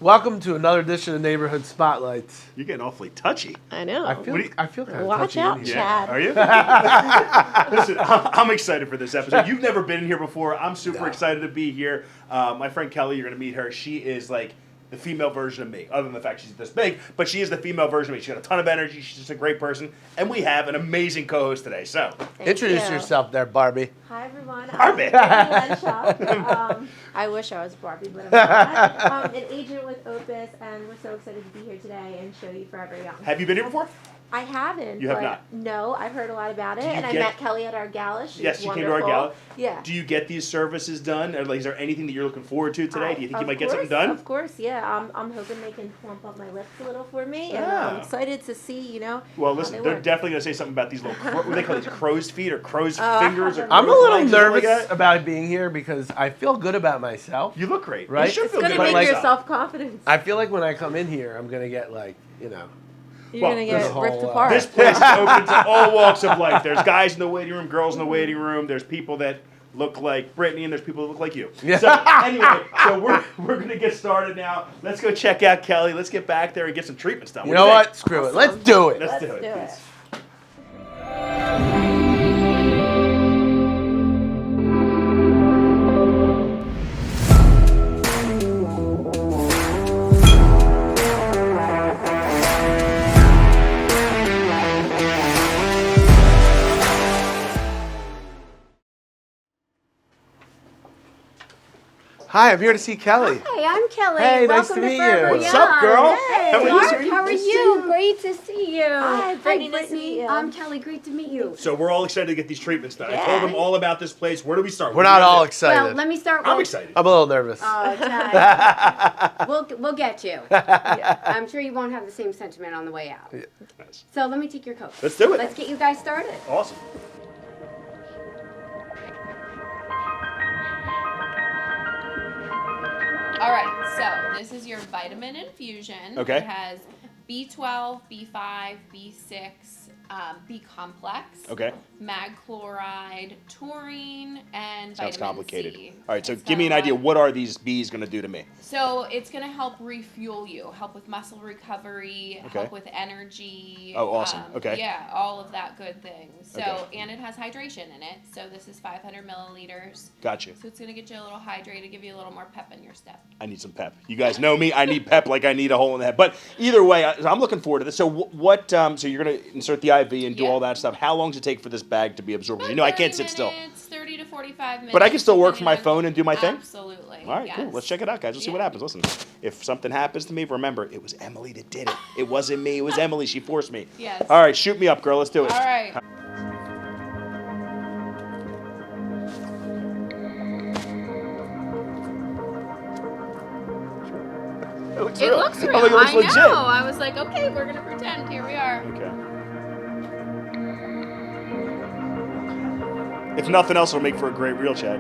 Welcome to another edition of Neighborhood Spotlights. You're getting awfully touchy. I know. I feel kind of Watch touchy out, in here. Chad. Are you? Listen, I'm excited for this episode. You've never been here before. I'm super excited to be here. My friend Kelly, you're going to meet her. She is like the female version of me, other than the fact she's this big, but she is the female version of me. She's got a ton of energy. She's just a great person. And we have an amazing co-host today. So, Introduce yourself there, Barbie. Hi, everyone. Barbie. I wish I was Barbie, but I'm not. An agent with Opus, and we're so excited to be here today and show you 4EverYoung. Have you been here before? I haven't. You have but not? No, I've heard a lot about it, and I get- met Kelly at our gala. Yes, you came to our gala. Yeah. Do you get these services done? Or like, is there anything that you're looking forward to today? Do you think you might get something done? Of course, yeah. I'm hoping they can plump up my lips a little for me, and Yeah. I'm excited to see, Well, how listen, they they're work. definitely going to say something about these little, what do they call these, crow's feet or crow's fingers? Or I'm a crow's little legs or something nervous like that? about being here because I feel good about myself. You look great. Right? You should It's feel going good to about make your yourself. self-confidence. I feel like when I come in here, I'm going to get You're Well, going to there's get a whole, ripped apart. This place is open to all walks of life. There's guys in the waiting room, girls in the waiting room. There's people that look like Brittany, and there's people that look like you. Yeah. So anyway, we're going to get started now. Let's go check out Kelly. Let's get back there and get some treatments done. You know do what? think? Screw it. Let's do it. Let's do it. do it. Peace. Hi, I'm here to see Kelly. Hey, I'm Kelly. Hey, nice Welcome to meet you. 4EverYoung. What's up, girl? Hey, How are you? Mark, how are you? Great to see you. Hi, Hi, Brittany, nice to meet you. I'm Kelly. Great to meet you. So we're all excited to get these treatments done. I Yeah. told them all about this place. Where do we start? We're What do not we all do? excited. Well, let me start with. I'm excited. I'm a little nervous. Oh, Chad. we'll get you. Yeah. I'm sure you won't have the same sentiment on the way out. Nice. So let me take your coat. Let's do it. Let's get you guys started. Awesome. All right, so this is your vitamin infusion. Okay. It has B12, B5, B6, B complex, Okay. mag chloride, taurine, and Sounds vitamin complicated. C. All right, so It's give me an got a idea. lot. What are these bees going to do to me? So it's going to help refuel you, help with muscle recovery, Okay. help with energy. Oh, awesome. Okay. Yeah, all of that good things. So, Okay. and it has hydration in it. So this is 500 milliliters. Gotcha. So it's going to get you a little hydrated, give you a little more pep in your step. I need some pep. You guys know me. I need pep like I need a hole in the head. But either way, I'm looking forward to this. So what? So you're going to insert the IV and do Yeah. all that stuff. How long does it take for this bag to be absorbed? You know, I can't sit still. 30 to 45 minutes. But I can still work from my depending on- phone and do my thing? Absolutely. All right, yes. cool. Let's check it out, guys. Let's see what Yeah. happens. Listen, if something happens to me, remember, it was Emily that did it. It wasn't me. It was Emily. She forced me. Yes. All right, shoot me up, girl. Let's do it. All right. It looks It real. looks real. Oh, look, it looks I legit. know. I was like, okay, we're gonna pretend. Here we are. Okay. If nothing else, it'll make for a great reel, Chad.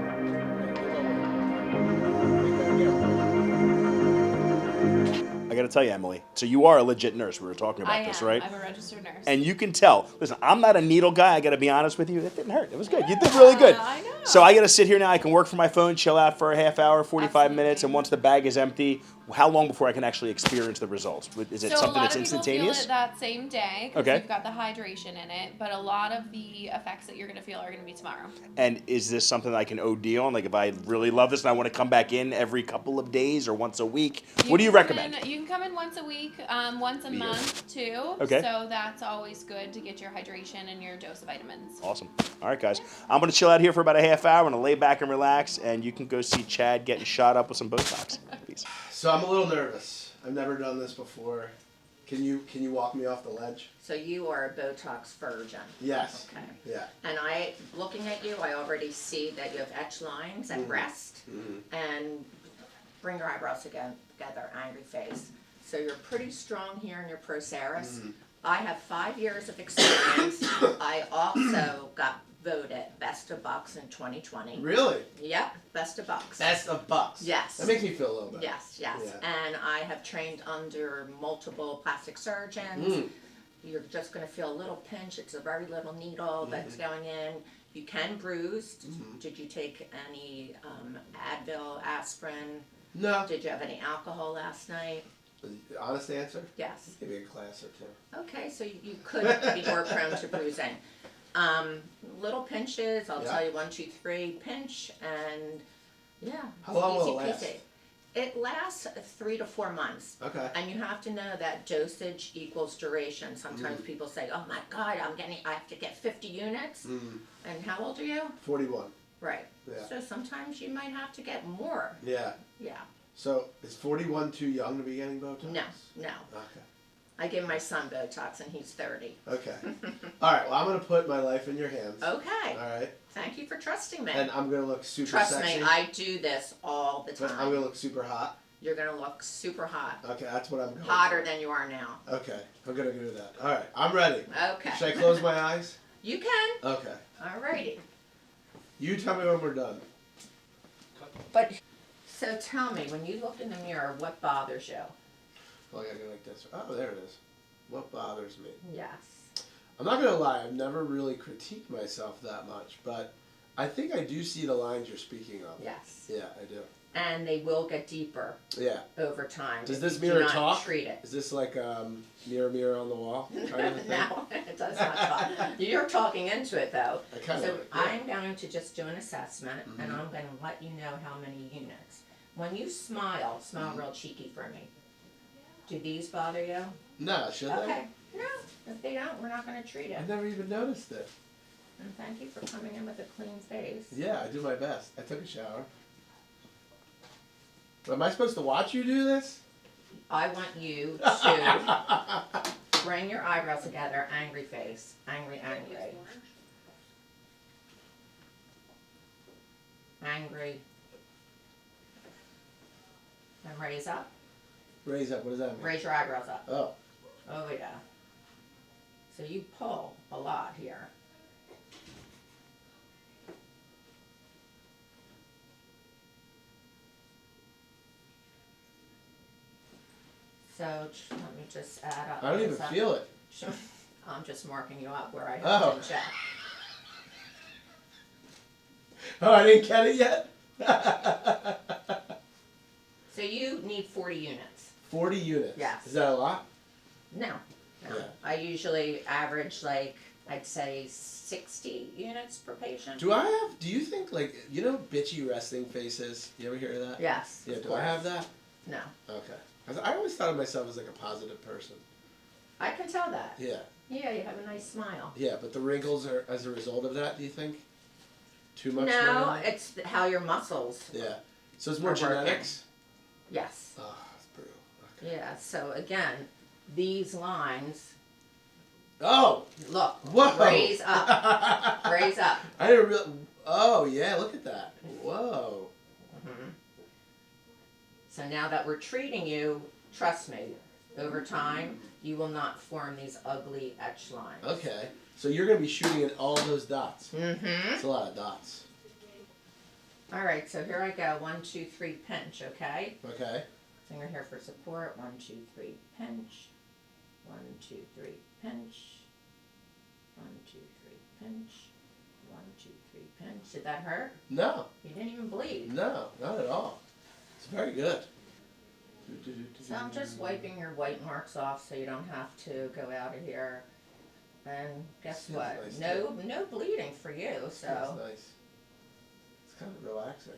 I got to tell you, Emily. So you are a legit nurse. We were talking about I this, am. right? I'm a registered nurse. And you can tell. Listen, I'm not a needle guy. I got to be honest with you. It didn't hurt. It was good. You did really good. I know. So I got to sit here now. I can work from my phone, chill out for a half hour, 45 Absolutely. minutes, and once the bag is empty, how long before I can actually experience the results? Is it So something a lot that's of people instantaneous? feel it that same day because Okay. you've got the hydration in it, but a lot of the effects that you're going to feel are going to be tomorrow. And is this something that I can OD on? Like if I really love this and I want to come back in every couple of days or once a week, what do you can recommend? You can come in once a week, once a month too. Okay. So that's always good to get your hydration and your dose of vitamins. Awesome. All right, guys. I'm going to chill out here for about a half hour. I'm going to lay back and relax, and you can go see Chad getting shot up with some Botox. Peace. So I'm a little nervous. I've never done this before. Can you walk me off the ledge? So you are a Botox virgin. Yes. Okay. Yeah. And looking at you, I already see that you have etch lines at breast and bring your eyebrows together, angry face. So you're pretty strong here in your procerus. I have 5 years of experience. I also got voted Best of Bucks in 2020. Really? Yep, Best of Bucks. Best of Bucks. Yes. That makes me feel a little better. Yes. Yeah. And I have trained under multiple plastic surgeons. You're just going to feel a little pinch. It's a very little needle that's going in. You can bruise. Did you take any Advil, aspirin? No. Did you have any alcohol last night? Honest answer? Yes. Maybe a glass or two. Okay, so you could be more prone to bruising. Little pinches, I'll Yeah. tell you 1, 2, 3, pinch, and yeah. How it's long will easy it last? peasy. It lasts 3 to 4 months. Okay. And you have to know that dosage equals duration. Sometimes people say, oh my God, I have to get 50 units. And how old are you? 41. Right. Yeah. So sometimes you might have to get more. Yeah. Yeah. So is 41 too young to be getting Botox? No. Okay. I give my son Botox and he's 30. Okay. All right. Well, I'm gonna put my life in your hands. Okay. All right. Thank you for trusting me. And I'm gonna look super Trust sexy. me, I do this all the But time. I'm gonna look super hot. You're gonna look super hot. Okay, that's what I'm going Hotter for. than you are now. Okay, I'm gonna do that. All right, I'm ready. Okay. Should I close my eyes? You can. Okay. Alrighty. You tell me when we're done. But, so tell me, when you look in the mirror, what bothers you? Oh, I gotta go like this. Oh, there it is. What bothers me? Yes. I'm not gonna lie. I've never really critiqued myself that much, but I think I do see the lines you're speaking of. Yes. Yeah, I do. And they will get deeper Yeah. over time. Does if this you do mirror not talk? Treat it. Is this like mirror, mirror on the wall kind of a thing? No, it does not talk. You're talking into it though. I kind So of. I'm going to just do an assessment and Mhm. I'm going to let you know how many units. When you smile real cheeky for me. Do these bother you? No, should they? Okay. No, if they don't, we're not going to treat it. I never even noticed it. And thank you for coming in with a clean face. Yeah, I do my best. I took a shower. Am I supposed to watch you do this? I want you to bring your eyebrows together, angry face. Angry, angry. Angry. And raise up. Raise up. What does that mean? Raise your eyebrows up. Oh. Oh yeah. So you pull a lot here. So let me just add up. I don't even this up. feel it. I'm just marking you up where I Oh. have to check. Oh, I didn't get it yet? So you need 40 units. 40 units. Yes. Is that a lot? No. Yeah. I usually average I'd say 60 units per patient. Do you think bitchy resting faces? You ever hear of that? Yes. Yeah, of do I course. have that? No. Okay. 'Cause I always thought of myself as like a positive person. I can tell that. Yeah. Yeah, you have a nice smile. Yeah, but the wrinkles are as a result of that, do you think? Too much No, smiling? it's how your muscles. Yeah. So it's more Are working. genetics? Yes. Oh, that's brutal. Okay. Yeah, so again, these lines, Oh! look, Whoa! raise up, raise up. I didn't really. Oh, yeah, look at that. Whoa. Mhm. So now that we're treating you, trust me, over time, you will not form these ugly etch lines. Okay. So you're going to be shooting at all those dots. Mm-hmm. That's a lot of dots. All right, so here I go. 1, 2, 3, pinch, okay? Okay. Finger here for support. 1, 2, 3, pinch. 1, 2, 3, pinch. 1, 2, 3, pinch. 1, 2, 3, pinch. Did that hurt? No. You didn't even bleed. No, not at all. It's very good. So I'm just wiping your white marks off so you don't have to go out of here. And guess Feels what? nice, No bleeding for you. That's So nice. It's kind of relaxing.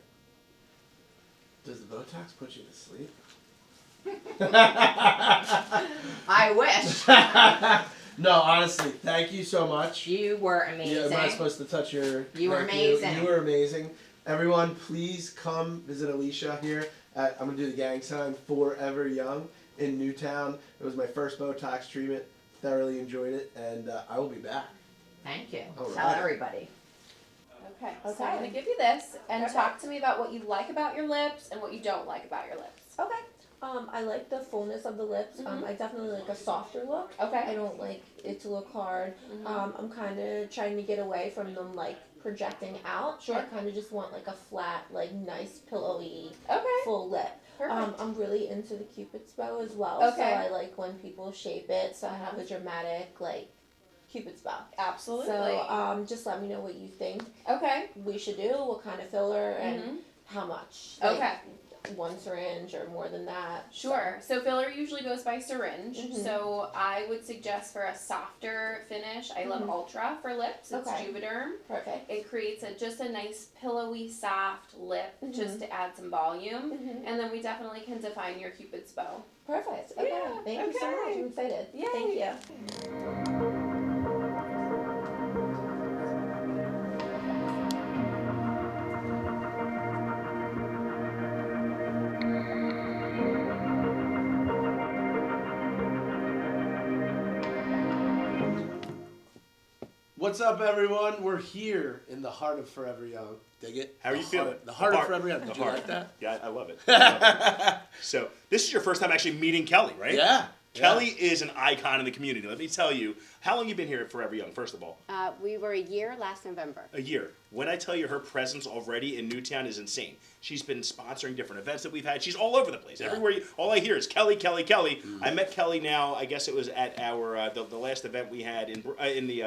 Does the Botox put you to sleep? I wish. No, honestly, thank you so much. You were amazing. Yeah, am I supposed to touch your... You were thank amazing. You were amazing. Everyone, please come visit Alicia here at, I'm going to do the gang sign, 4EverYoung in Newtown. It was my first Botox treatment. Thoroughly enjoyed it, and I will be back. Thank you. All Tell right. everybody. Okay, so I'm gonna give you this and talk to me about what you like about your lips and what you don't like about your lips. Okay. I like the fullness of the lips. I definitely like a softer look. I Okay. don't like it to look hard. I'm kind of trying to get away from them like projecting out. Sure. I kind of just want like a flat, like nice pillowy, Okay. full lip. Perfect. I'm really into the Cupid's bow as well. Okay. So I like when people shape it. So I have a dramatic like Cupid's bow. Absolutely. So just let me know what you think Okay. we should do, what kind of filler, and how much. Like, Okay. one syringe or more than that? Sure. So filler usually goes by syringe. So I would suggest for a softer finish, I love Ultra for lips. It's Juvederm. Perfect. It creates a nice pillowy, soft lip just to add some volume. And then we definitely can define your Cupid's bow. Perfect. Okay. Yeah, Thank you so much. I'm excited. Yay. Thank you. What's up, everyone? We're here in the heart of Forever Young. Dig it? How are you feeling? The heart of Forever Young. Did you heart. like that? Yeah, I love it. I love it. So this is your first time actually meeting Kelly, right? Yeah. Kelly is an icon in the community. Let me tell you, how long you been here at Forever Young, first of all? We were a year last November. A year. When I tell you her presence already in Newtown is insane. She's been sponsoring different events that we've had. She's all over the place. Yeah. Everywhere, all I hear is Kelly, Kelly, Kelly. I met Kelly now, I guess it was at our, the last event we had in the,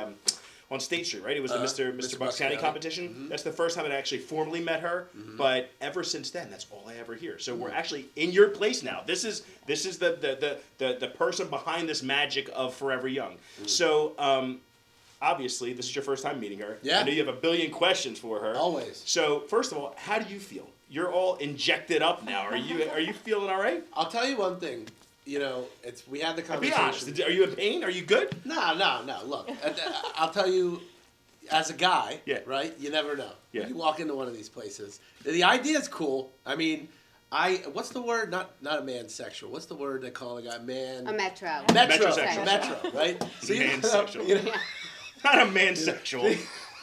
on State Street, right? It was the Mr. Bucks County competition. That's the first time I actually formally met her. But ever since then, that's all I ever hear. So we're actually in your place now. This is the person behind this magic of Forever Young. So obviously, this is your first time meeting her. Yeah. I know you have a billion questions for her. Always. So first of all, how do you feel? You're all injected up now. Are you feeling all right? I'll tell you one thing. You know, we had the Be conversation. honest. Are you in pain? Are you good? No. Look, I'll tell you, as a guy, Yeah. right? You never know. Yeah. When you walk into one of these places, the idea is cool. I mean, what's the word? Not a mansexual. What's the word they call a guy? A metro. Metrosexual. Metro, right? So Mansexual. you know, Not a mansexual.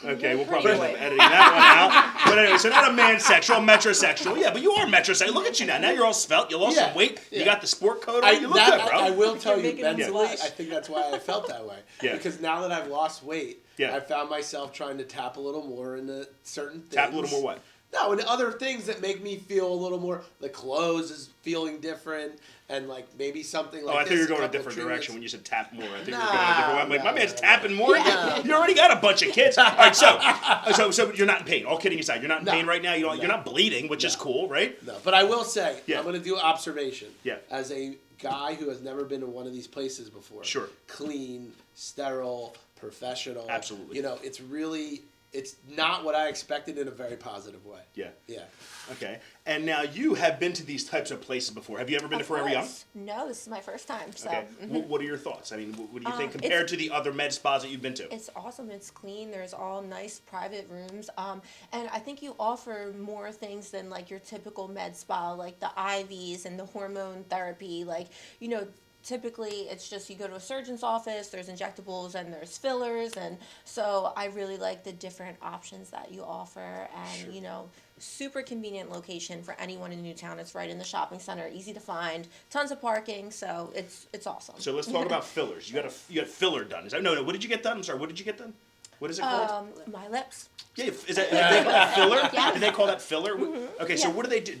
Okay, we'll probably end up editing that one out. But anyway, so not a mansexual, metrosexual. Yeah, but you are metrosexual. Look at you now. Now you're all svelte. You lost some weight. You got the sport coat on. You look good, bro. I will tell you, making me mentally, blush. I think that's why I felt that way. Yeah. Because now that I've lost weight, Yeah. I found myself trying to tap a little more into certain things. Tap a little more what? No, and other things that make me feel a little more. The clothes is feeling different, and like maybe something like. Oh, I thought you were going a couple different treatments. direction when you said tap more. I think you were Nah, going a different way. I'm like, my no, man's no, tapping more. No. You already got a bunch of kids. All right, so you're not in pain. All kidding aside, you're not in No. pain right now. You're No. not bleeding, which is cool, right? No, but I will say, Yeah. I'm going to do an observation. Yeah. As a guy who has never been to one of these places before. Sure. Clean, sterile, professional. Absolutely. You know, it's not what I expected in a very positive way. Yeah. Yeah. Okay. And now you have been to these types of places before. Have you ever been to Forever Young? No, this is my first time. So Okay. What are your thoughts? I mean, what do you think It's- compared to the other med spas that you've been to? it's awesome. It's clean. There's all nice private rooms. And I think you offer more things than like your typical med spa, like the IVs and the hormone therapy. Like, you know, typically it's just you go to a surgeon's office, there's injectables and there's fillers. And so I really like the different options that you offer. And, you know, super convenient location for anyone in Newtown. It's right in the shopping center, easy to find, tons of parking. So it's awesome. So let's talk about fillers. You got filler done. No. What did you get done? I'm sorry. What did you get done? What is it called? My lips. Yeah, is that they call that filler? Yeah. Do they call that filler? Okay, so Yeah. what do they do?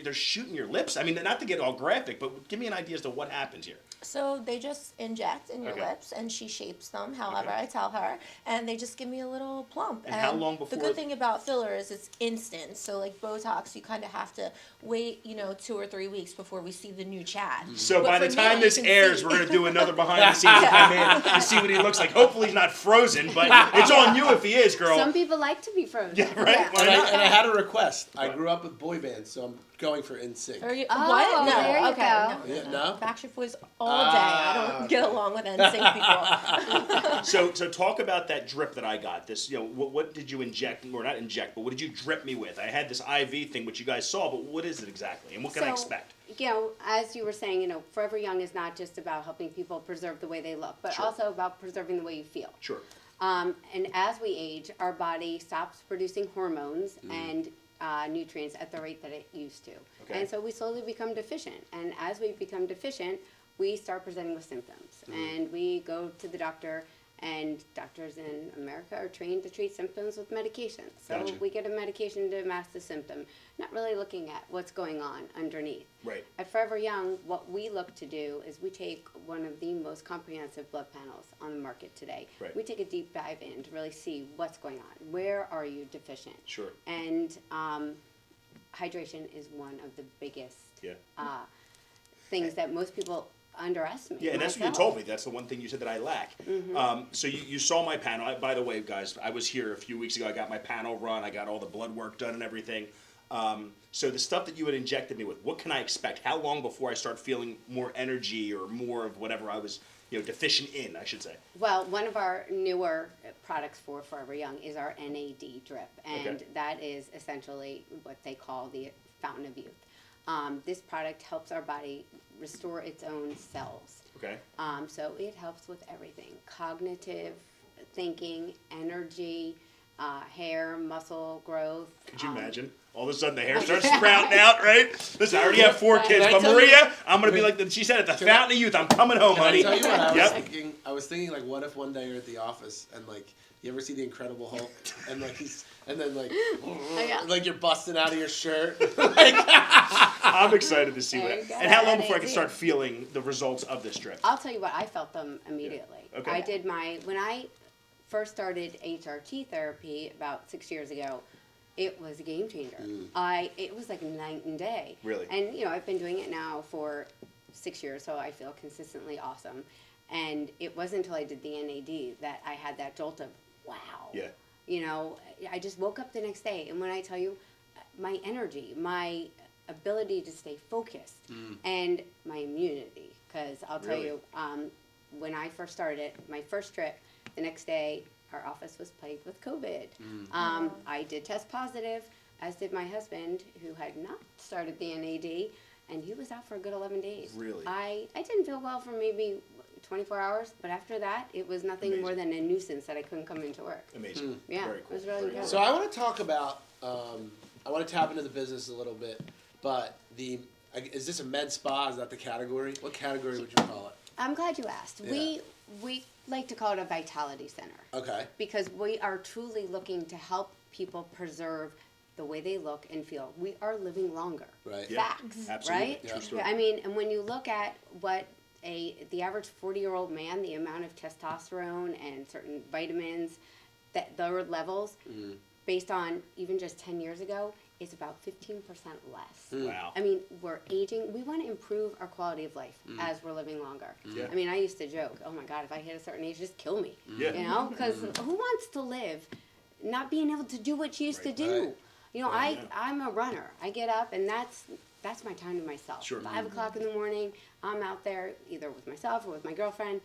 They're shooting your lips. I mean, not to get all graphic, but give me an idea as to what happens here. So they just inject in your Okay. lips, and she shapes them however Okay. I tell her, and they just give me a little plump. And how long The before- good thing about filler is it's instant. So like Botox, you kind of have to wait, 2 or 3 weeks before we see the new Chad. So But by the for time me, this you can airs, see- we're gonna do another behind the scenes with my man to see what he looks like. Hopefully he's not frozen, but it's on you if he is, girl. Some people like to be frozen. Yeah, right. Yeah. Why And not? I had a request. I grew up with boy bands, so I'm going for NSYNC. Are you, Oh, what? No, there you okay. go. No, Yeah, no? Backstreet Boys all day. I don't get along with NSYNC people. So talk about that drip that I got. This, what did you inject, or not inject, but what did you drip me with? I had this IV thing, which you guys saw, but what is it exactly, and what can I So, expect? As you were saying, Forever Young is not just about helping people preserve the way they look, but Sure. also about preserving the way you feel. Sure. And as we age, our body stops producing hormones and nutrients at the rate that it used to. Okay. And so we slowly become deficient. And as we become deficient, we start presenting with symptoms. And we go to the doctor, and doctors in America are trained to treat symptoms with medication. So Gotcha. we get a medication to mask the symptom, not really looking at what's going on underneath. Right. At Forever Young, what we look to do is we take one of the most comprehensive blood panels on the market today. Right. We take a deep dive in to really see what's going on. Where are you deficient? Sure. And hydration is one of the biggest Yeah. things that most people underestimate. Yeah, and that's what you myself. told me. That's the one thing you said that I lack. Mm-hmm. So you saw my panel. By the way, guys, I was here a few weeks ago. I got my panel run. I got all the blood work done and everything. So the stuff that you had injected me with, what can I expect? How long before I start feeling more energy or more of whatever I was, deficient in, I should say? Well, one of our newer products for Forever Young is our NAD drip, and Okay. that is essentially what they call the fountain of youth. This product helps our body restore its own cells. Okay. So it helps with everything: cognitive thinking, energy, hair, muscle growth. Could you imagine? All of a sudden the hair starts sprouting out, right? Listen, I already have 4 kids, Can I but tell Maria, you- I'm going to be like, she said, at the Can I- fountain of youth, I'm coming home, Can I honey. tell you what I was Yep. thinking? I was thinking, like, what if one day you're at the office and, like, you ever see the Incredible Hulk and like like you're busting out of your shirt? Like, I'm excited to see There what. you go. And how long NAD. before I can start feeling the results of this drip? I'll tell you what, I felt them immediately. Okay. I did when I first started HRT therapy about 6 years ago, it was a game changer. It was like night and day. Really? And I've been doing it now for 6 years, so I feel consistently awesome. And it wasn't until I did the NAD that I had that jolt of, wow. Yeah. I just woke up the next day, and when I tell you, my energy, my ability to stay focused, and my immunity, because I'll tell Really? you, when I first started my first trip, the next day our office was plagued with COVID. I did test positive, as did my husband, who had not started the NAD, and he was out for a good 11 days. Really? I didn't feel well for maybe 24 hours, but after that, it was nothing more than a nuisance that I couldn't come into work. Amazing. Yeah, Very it cool. was really Very good. so I want to talk about. I want to tap into the business a little bit, but is this a med spa? Is that the category? What category would you call it? I'm glad you asked. Yeah. We like to call it a vitality center Okay. because we are truly looking to help people preserve the way they look and feel. We are living longer. Right. Yeah. Facts, Absolutely. right? Yeah. True story. I mean, and when you look at what the average 40-year-old man, the amount of testosterone and certain vitamins, that their levels, based on even just 10 years ago, is about 15% less. Wow. I mean, we're aging. We want to improve our quality of life as we're living longer. Yeah. I mean, I used to joke, oh my God, if I hit a certain age, just kill me. Yeah. Because who wants to live not being able to do what you used to Right. do? Right. I'm a runner. I get up, and that's my time to myself. Sure. 5 o'clock in the morning, I'm out there either with myself or with my girlfriend.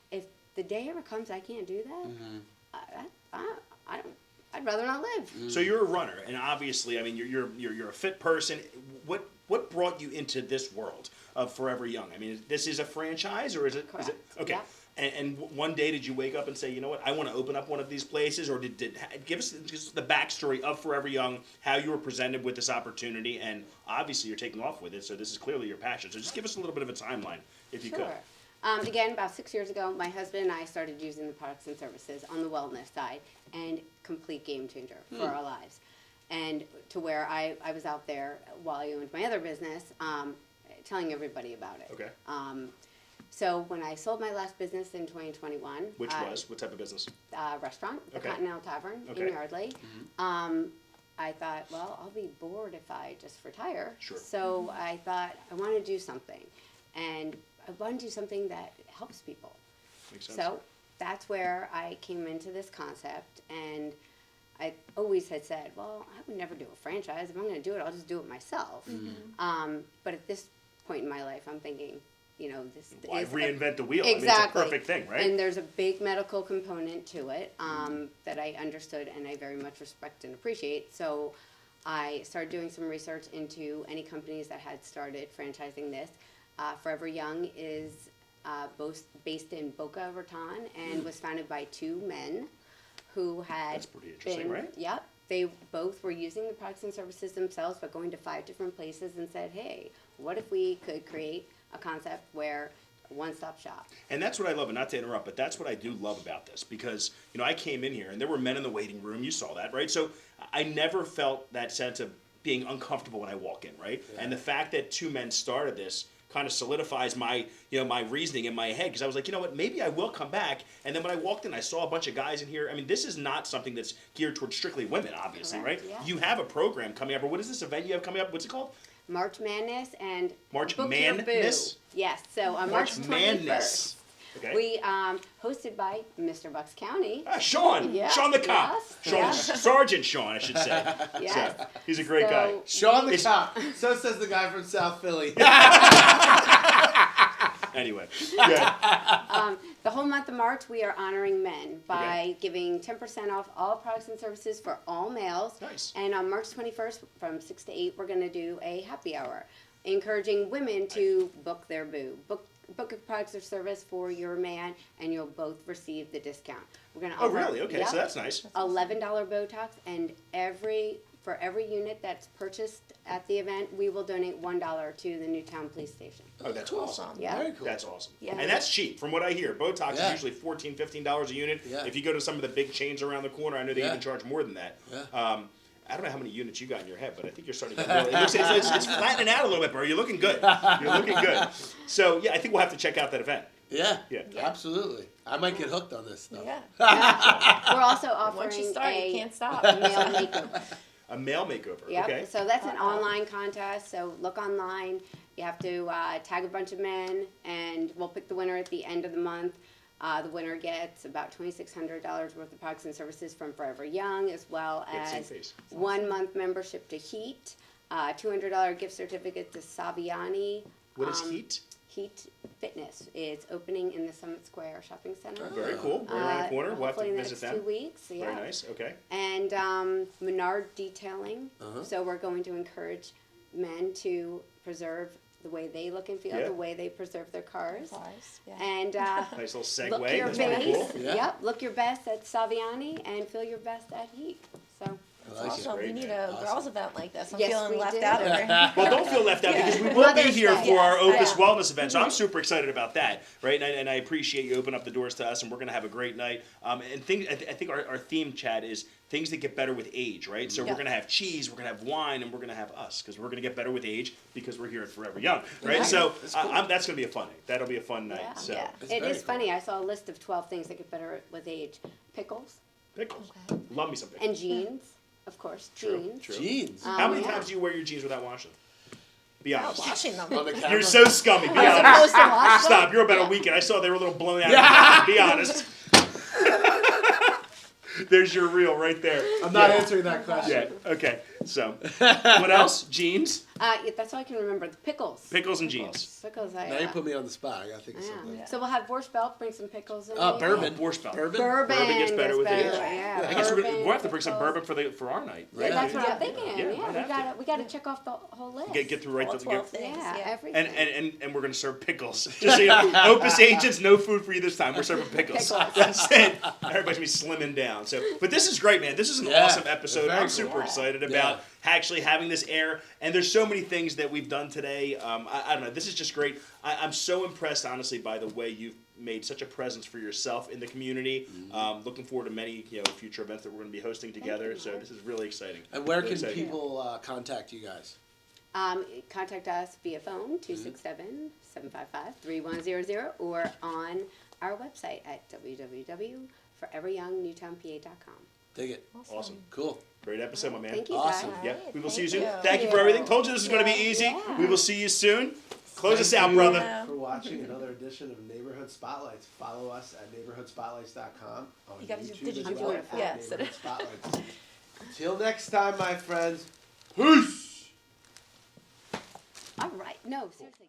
If the day ever comes I can't do that, I don't. I'd rather not live. So you're a runner, and obviously, I mean, you're a fit person. What brought you into this world of Forever Young? I mean, this is a franchise, or is it? Correct. Okay. Yeah. And one day, did you wake up and say, you know what, I want to open up one of these places, or give us just the backstory of Forever Young, how you were presented with this opportunity, and obviously you're taking off with it, so this is clearly your passion. So just give us a little bit of a timeline, if you could. Again, about 6 years ago, my husband and I started using the products and services on the wellness side, and complete game changer for our lives. And to where I was out there while I owned my other business, telling everybody about it. Okay. So when I sold my last business in 2021, Which was? What type of business? Restaurant, the Okay. Continental Tavern Okay. in Yardley. I thought, well, I'll be bored if I just retire. Sure. So I thought I want to do something, and I want to do something that helps people. Makes sense. So that's where I came into this concept, and I always had said, well, I would never do a franchise. If I'm going to do it, I'll just do it myself. But at this point in my life, I'm thinking, this Why is reinvent the wheel? Exactly. I mean, it's a perfect thing, right? And there's a big medical component to it that I understood and I very much respect and appreciate. So I started doing some research into any companies that had started franchising this. Forever Young is both based in Boca Raton and was founded by 2 men who had That's pretty interesting, been, right? Yep. They both were using the products and services themselves, but going to 5 different places and said, hey, what if we could create a concept where one-stop shop. And that's what I love, and not to interrupt, but that's what I do love about this, because I came in here and there were men in the waiting room. You saw that, right? So I never felt that sense of being uncomfortable when I walk in, right? Yeah. And the fact that 2 men started this kind of solidifies my, my reasoning in my head, because I was like, you know what, maybe I will come back. And then when I walked in, I saw a bunch of guys in here. I mean, this is not something that's geared towards strictly women, obviously, Correct, right? yeah. You have a program coming up, or what is this event you have coming up? What's it called? March Madness and March Book Your Boo. Madness? Yes, so on March 21st. Madness. Okay. We hosted by Mr. Bucks County. Sean. Yeah, Sean the cop. yes, Sean, yeah. Sergeant Sean, I should say. Yes. So, he's a great guy. So- Sean the It's- cop. So says the guy from South Philly. Anyway, yeah. The whole month of March, we are honoring men by giving 10% off all products and services for all males. Nice. And on March 21st, from 6 to 8, we're going to do a happy hour, encouraging women to book their boo. Book a product or service for your man, and you'll both receive the discount. We're going to Oh, offer, really? Okay, Yep, so that's nice. $11 Botox, and for every unit that's purchased at the event, we will donate $1 to the Newtown Police Station. Oh, that's awesome. Yeah. Very cool. That's awesome. Yeah. And that's cheap. From what I hear, Botox Yeah. is usually $14, $15 a unit. Yeah. If you go to some of the big chains around the corner, I know they Yeah. even charge more than that. Yeah. I don't know how many units you got in your head, but I think you're starting to get really, it's flattening out a little bit, bro. You're looking good. You're looking good. So, yeah, I think we'll have to check out that event. Yeah. Yeah. Absolutely. I might get hooked on this stuff. Yeah. We're also offering Once you start, a you can't stop. male makeover. A male makeover. Yep. Okay. So that's an online contest. So look online. You have to tag a bunch of men, and we'll pick the winner at the end of the month. The winner gets about $2,600 worth of products and services from 4EverYoung, as well Yeah, same as face. 1 month membership to Heat, $200 gift certificate to Saviani. What is Heat? Heat Fitness is opening in the Summit Square Shopping Center. Very cool. Right around the corner. We'll have Hopefully to in the visit next them. 2 weeks. Yeah. Very nice. Okay. And Menard Detailing. Uh-huh. So we're going to encourage men to preserve the way they look and feel, Yeah. the way they preserve their cars. Yeah. And Nice little segue. look your That's pretty best. cool. Yeah. Yep, look your best at Saviani and feel your best at Heat. So I like it. Awesome. We Great, need man. a Awesome. girls' event like this. I'm Yes, feeling we left do. out over here. Well, don't feel left out, Yeah. because we will be Mother's here Day. for our Yes, Opus yeah. Wellness event. So I'm super excited about that, right? And I appreciate you opening up the doors to us, and we're going to have a great night. And I think our theme, Chad, is things that get better with age, right? So we're Yeah. going to have cheese, we're going to have wine, and we're going to have us, because we're going to get better with age, because we're here at 4EverYoung, right? Yeah. So that's going to be a fun night. That'll be a fun night. yeah, So yeah. It's It very is funny. I saw a list of 12 things that get better with age: pickles pickles. Love me some pickles. and jeans, of course. True, Jeans. true. Jeans. How many yeah. times do you wear your jeans without washing them? Be Not honest. washing them. On the camera. You're so scummy. Be Am I honest. supposed to wash them? Stop. You're about a weekend. I saw they were a little blown out. Be honest. There's your reel right there. I'm not Yeah. answering that question. Yeah. Okay. So, what else? Jeans, Yeah, that's all I can remember. The pickles. pickles, and jeans. Pickles. Now you put me on the spot. I gotta think of something. Yeah. So we'll have Borscht Belt, bring some pickles in. Oh, maybe. bourbon. Borscht Belt. Bourbon. Bourbon. Bourbon gets better with age. Yeah. I guess we'll bourbon, have to bring some pickles. bourbon for our night. Yeah, that's what Yeah. I'm thinking. Yeah, Yeah, might have to. we gotta check off the whole list. Get through right All to 12 things. Yeah, Yeah. everything. and we're gonna serve pickles. Just so you know, Opus agents, no food for you this time. We're serving pickles. Pickles. That's it. Everybody's gonna be slimming down. So, but this is great, man. This is an Yeah, awesome episode. very I'm cool. super Yeah. excited about actually having this air. And there's so many things that we've done today. I don't know. This is just great. I'm so impressed, honestly, by the way you've made such a presence for yourself in the community. Looking forward to many future events that we're going to be hosting together. So this is really exciting. And where Really can exciting. people contact you guys? Contact us via phone 267-755-3100 or on our website at www.foreveryoungnewtownpa.com. Dig it. Awesome. Cool. Great episode, my man. Thank you, Awesome. guys. Yeah, Alright, we will see thank you soon. you. Thank you for everything. Told you this was going to be easy. Yeah. We will see you soon. Close us out, brother. Yeah. For watching another edition of Neighborhood Spotlights. Follow us at neighborhoodspotlights.com. On You gotta do YouTube as digital well voice, at yeah, Neighborhood Spotlights. Until next time, my friends. Peace! All right. No, seriously.